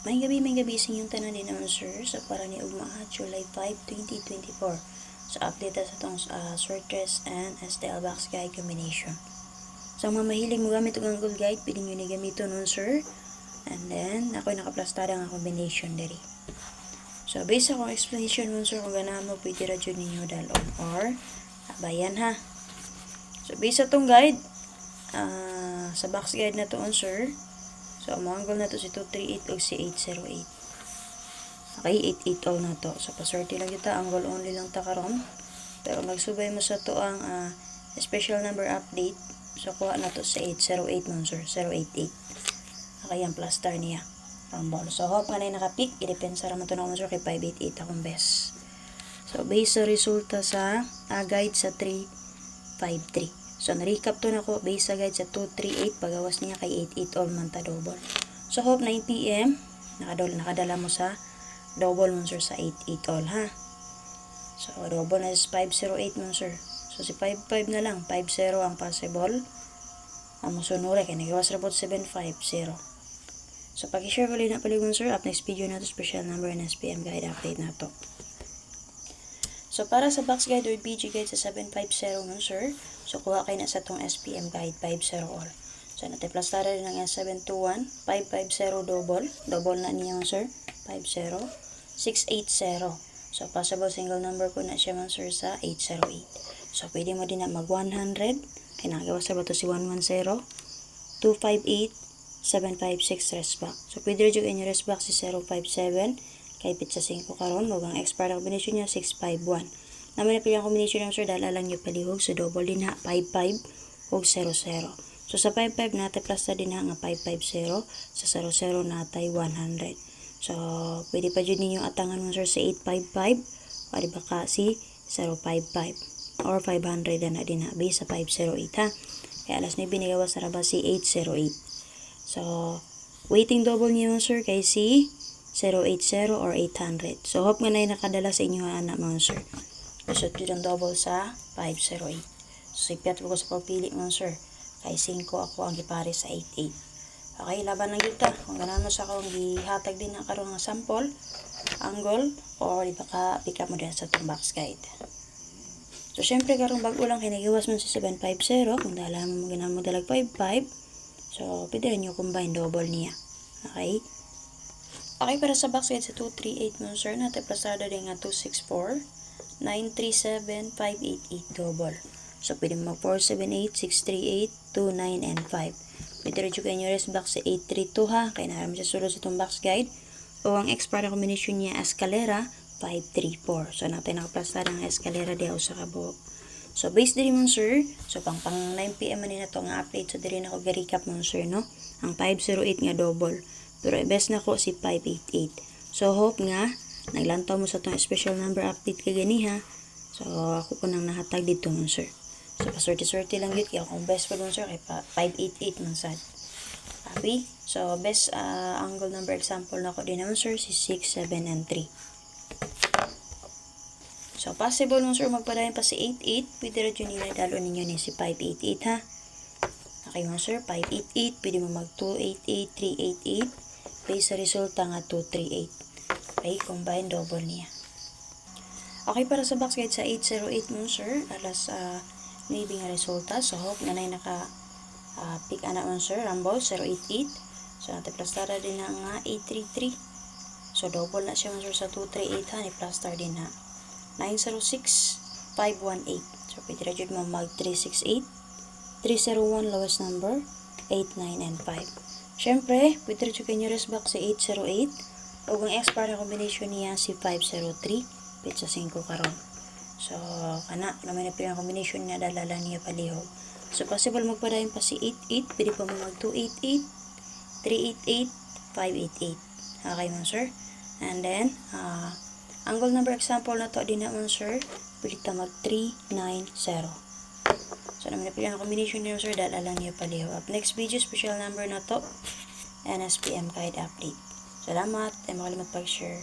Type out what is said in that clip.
May gabi sa inyong tanan din naman sir sa para ni ugma July 5, 2024. So update sa itong short dress and STL box guide combination. So ang mga mahilig mo gamit ang Google Guide, pwede nyo ni gamito nun sir. And then, ako'y nakaplastada nga combination diri. So based sa akong explanation nun sir, kung ganahan mo, pwede ra dyan ninyo dalon or bayan ha. So based sa itong guide, sa box guide na to on sir, so ang angle na to si 238 o si 808. Okay, 88 all na to. So paswerte lang kita, angle only lang ta karon. Pero magsubay mo sa to ang special number update. So kuha na to sa 808 nun sir, 088. Okay, ang plus star niya. Rumble. So hope nga na nakapick, i-depensa raman to na nun sir kay 588 akong best. So based sa resulta sa guide sa 353. So, na-recap to na ko based sa guide sa 238. Pagawas niya kay 88 all man ta double. So, hope 9 PM, nakadala mo sa double mo sir sa 88 all ha. So, double na is 508 mo sir. So, si 55 na lang. 50 ang possible. Ang musunuri kay nagawas report 750. So, pag-share ko na palig mo sir. Up next video na to special number and SPM guide update na to. So, para sa box guide or BG guide sa 750 mo sir. So, kuha kayo na sa itong SPM guide 50 all. So, natiplastada rin ng 721, 550 double. Double na niya sir. 50, 680. So, possible single number po na siya sir sa 808. So, pwede mo din na mag 100. Kinagawa sa ba ito si 110, 258, 756 rest back. So, pwede rin yung rest back si 057. Kay pizza 5 karon, huwag expire na combination niya 651. Naman na pilang combination ng sir, dahil alang niyo palihog. So, double din ha, 55 o 00. So, sa 55 natin plus na din ha, nga 550. Sa 00 natin 100. So, pwede pa dyan ninyo atangan mo sir sa 855. O, diba ka si 055. Or 500 na din ha, base sa 508 ha. Kaya alas na binigawa sa raba si 808. So, waiting double niyo sir kay si 080 or 800. So, hope nga na nakadala sa inyo anak mga sir. Isot yun ang double sa 508. So, sipiat ko sa pagpili mga sir. Kay 5 ako ang gipare sa 88. Okay, laban lang yun ta. Kung gano'n mo sa akong gihatag din na karoon ng sample, angle, or di ba ka pick up mo din sa itong box guide. So, syempre karoon bago lang kinagiwas mo sa 750. Kung dala mo gano'n mo dalag 55. So, pwede rin nyo combine double niya. Okay? Okay, para sa box guide sa 238 mo sir, natiplasada din nga 264, 937, 588 double. So, pwede mo mag 478, 638, 29, and 5. Pwede rin juga nyo rest box sa 832 ha, kaya naram siya sulod sa itong box guide. O ang expire na combination niya, escalera, 534. So, natin nakaplasada ng escalera diyaw sa kabuok. So, based din mo sir, so pang 9 PM na to nga update. So, din ako ga-recap mo sir, no? Ang 508 nga double. Pero best na ko si 588. So, hope nga, naglantaw mo sa itong special number update ka gani ha. So, ako po nang nahatag dito mo sir. So, paswerte-swerte lang yun. Kaya akong best po mo sir, kay 588 man sad. Happy? So, best angle number example na ko din naman sir, si 6, 7, and 3. So, possible mo sir, magpadayon pa si 88. Pwede rin yun niladalo ninyo ni si 588 ha. Okay mo sir, 588. Pwede mo mag 288, 388. Based sa resulta nga 238. Okay, combine double niya. Okay, para sa box guide sa 808 mo sir, alas maybe nga resulta. So, hope na naka pick anak mo sir, Rumble 088. So, natin plastar din na nga 833. So, double na siya mo sir sa 238 ha, ni plastar din na 906, 518. So, pwede rin mo mag 368, 301 lowest number, 89, and 5. Siyempre, pwede rin yung rest box sa 808. O ang expire na combination niya si 503. Pizza 5 karon. So, kana, naman na pinang combination niya, dalala niya palihog. So, possible magpadayon pa si 88. Pwede pa mo mag 288, 388, 588. Okay mo sir. And then, angle number example na to din naman sir. Pwede ta mag 390. So, naman na pinang combination niya sir, dalala niya palihog. Up next video, special number na to. NSPM guide update. Salamat. Ay makalimot pag-share.